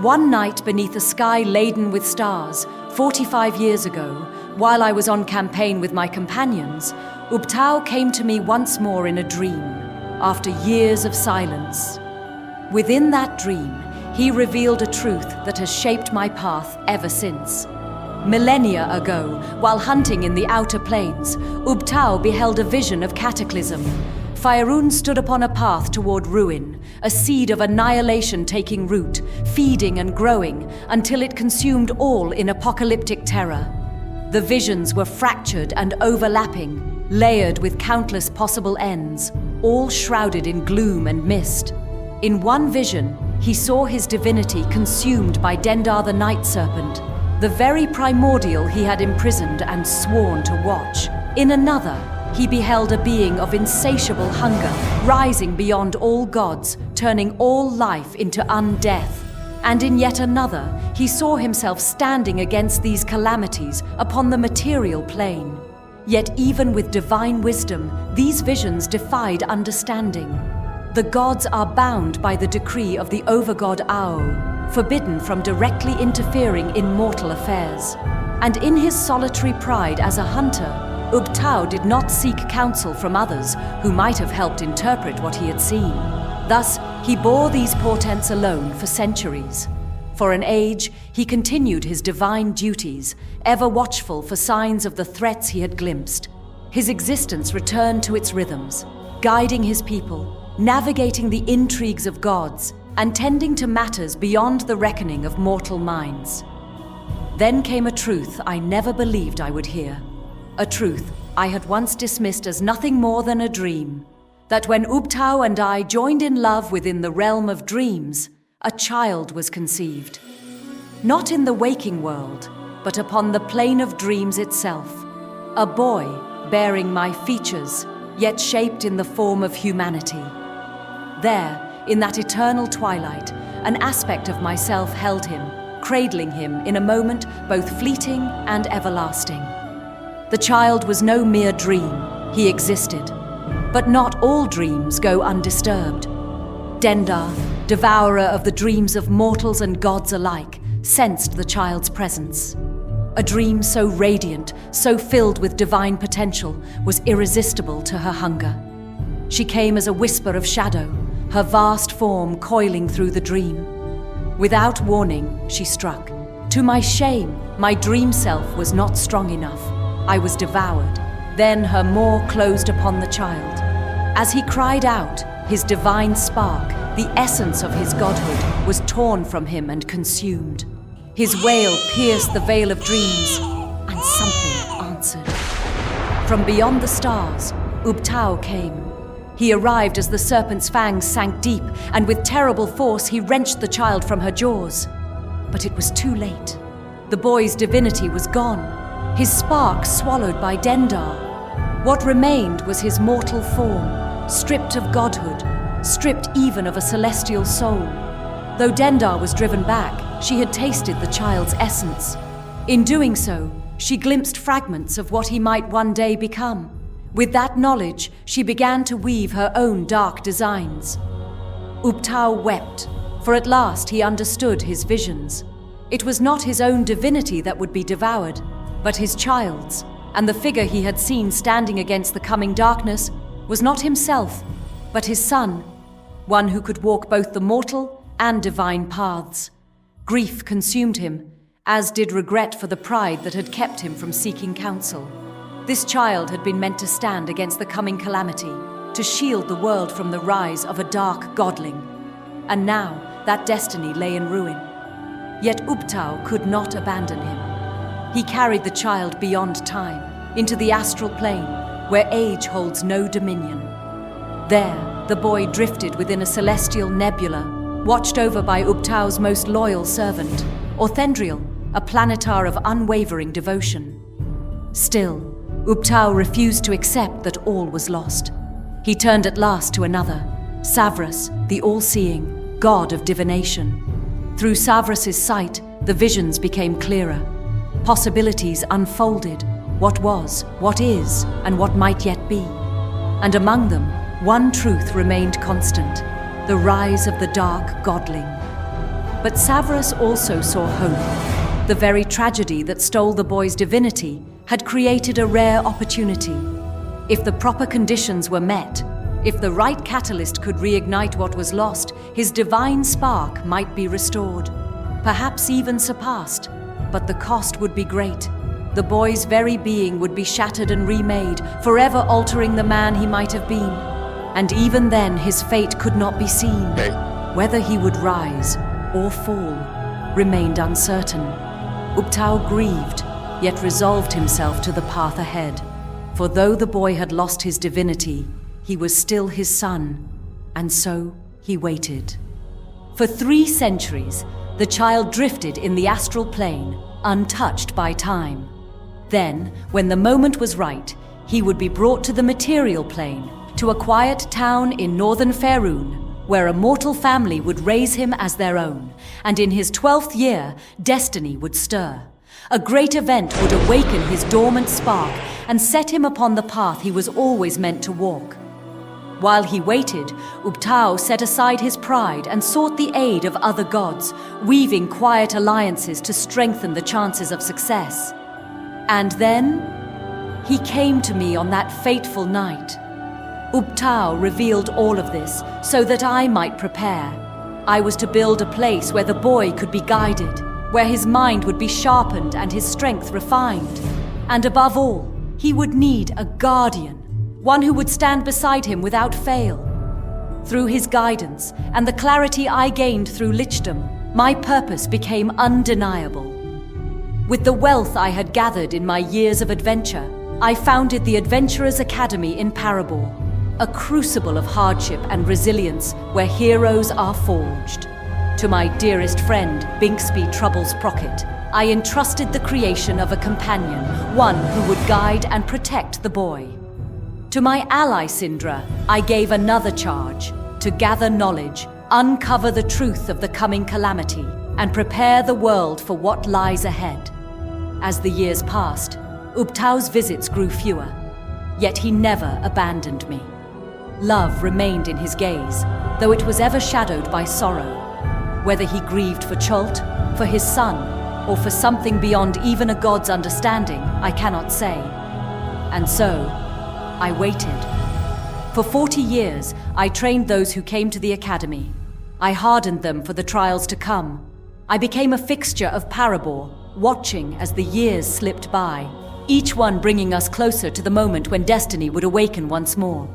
One night beneath a sky laden with stars, 45 years ago, while I was on campaign with my companions, Ubtao came to me once more in a dream, after years of silence. Within that dream, he revealed a truth that has shaped my path ever since. Millennia ago, while hunting in the outer plains, Ubtao beheld a vision of cataclysm. Faerun stood upon a path toward ruin, a seed of annihilation taking root, feeding and growing until it consumed all in apocalyptic terror. The visions were fractured and overlapping, layered with countless possible ends, all shrouded in gloom and mist. In one vision, he saw his divinity consumed by Dendar the Night Serpent, the very primordial he had imprisoned and sworn to watch. In another, he beheld a being of insatiable hunger, rising beyond all gods, turning all life into undeath. And in yet another, he saw himself standing against these calamities upon the material plane. Yet even with divine wisdom, these visions defied understanding. The gods are bound by the decree of the overgod Ubtao, forbidden from directly interfering in mortal affairs. And in his solitary pride as a hunter, Ubtao did not seek counsel from others who might have helped interpret what he had seen. Thus, he bore these portents alone for centuries. For an age, he continued his divine duties, ever watchful for signs of the threats he had glimpsed. His existence returned to its rhythms, guiding his people, navigating the intrigues of gods, and tending to matters beyond the reckoning of mortal minds. Then came a truth I never believed I would hear. A truth I had once dismissed as nothing more than a dream. That when Ubtao and I joined in love within the realm of dreams, a child was conceived. Not in the waking world, but upon the plane of dreams itself. A boy bearing my features, yet shaped in the form of humanity. There, in that eternal twilight, an aspect of myself held him, cradling him in a moment both fleeting and everlasting. The child was no mere dream, he existed. But not all dreams go undisturbed. Dendar, devourer of the dreams of mortals and gods alike, sensed the child's presence. A dream so radiant, so filled with divine potential, was irresistible to her hunger. She came as a whisper of shadow, her vast form coiling through the dream. Without warning, she struck. To my shame, my dream self was not strong enough. I was devoured. Then her maw closed upon the child. As he cried out, his divine spark, the essence of his godhood, was torn from him and consumed. His wail pierced the veil of dreams, and something answered. From beyond the stars, Ubtao came. He arrived as the serpent's fangs sank deep, and with terrible force he wrenched the child from her jaws. But it was too late. The boy's divinity was gone, his spark swallowed by Dendar. What remained was his mortal form, stripped of godhood, stripped even of a celestial soul. Though Dendar was driven back, she had tasted the child's essence. In doing so, she glimpsed fragments of what he might one day become. With that knowledge, she began to weave her own dark designs. Ubtao wept, for at last he understood his visions. It was not his own divinity that would be devoured, but his child's, and the figure he had seen standing against the coming darkness was not himself, but his son, one who could walk both the mortal and divine paths. Grief consumed him, as did regret for the pride that had kept him from seeking counsel. This child had been meant to stand against the coming calamity, to shield the world from the rise of a dark godling. And now that destiny lay in ruin. Yet Ubtao could not abandon him. He carried the child beyond time, into the astral plane, where age holds no dominion. There, the boy drifted within a celestial nebula, watched over by Ubtao's most loyal servant, Orthendriel, a planetar of unwavering devotion. Still, Ubtao refused to accept that all was lost. He turned at last to another, Savras, the all-seeing, god of divination. Through Savras's sight, the visions became clearer. Possibilities unfolded, what was, what is, and what might yet be. And among them, one truth remained constant, the rise of the dark godling. But Savras also saw hope. The very tragedy that stole the boy's divinity had created a rare opportunity. If the proper conditions were met, if the right catalyst could reignite what was lost, his divine spark might be restored, perhaps even surpassed. But the cost would be great. The boy's very being would be shattered and remade, forever altering the man he might have been. And even then, his fate could not be seen. Whether he would rise or fall remained uncertain. Ubtao grieved, yet resolved himself to the path ahead. For though the boy had lost his divinity, he was still his son, and so he waited. For 3 centuries, the child drifted in the astral plane, untouched by time. Then, when the moment was right, he would be brought to the material plane, to a quiet town in northern Faerun, where a mortal family would raise him as their own, and in his 12th year, destiny would stir. A great event would awaken his dormant spark and set him upon the path he was always meant to walk. While he waited, Ubtao set aside his pride and sought the aid of other gods, weaving quiet alliances to strengthen the chances of success. And then, he came to me on that fateful night. Ubtao revealed all of this so that I might prepare. I was to build a place where the boy could be guided, where his mind would be sharpened and his strength refined. And above all, he would need a guardian, one who would stand beside him without fail. Through his guidance and the clarity I gained through lichdom, my purpose became undeniable. With the wealth I had gathered in my years of adventure, I founded the Adventurers Academy in Parabor, a crucible of hardship and resilience where heroes are forged. To my dearest friend, Binksby Troubles Procket, I entrusted the creation of a companion, one who would guide and protect the boy. To my ally Sindra, I gave another charge, to gather knowledge, uncover the truth of the coming calamity, and prepare the world for what lies ahead. As the years passed, Ubtao's visits grew fewer, yet he never abandoned me. Love remained in his gaze, though it was ever shadowed by sorrow. Whether he grieved for Chult, for his son, or for something beyond even a god's understanding, I cannot say. And so, I waited. For 40 years, I trained those who came to the academy. I hardened them for the trials to come. I became a fixture of Parabor, watching as the years slipped by, each one bringing us closer to the moment when destiny would awaken once more.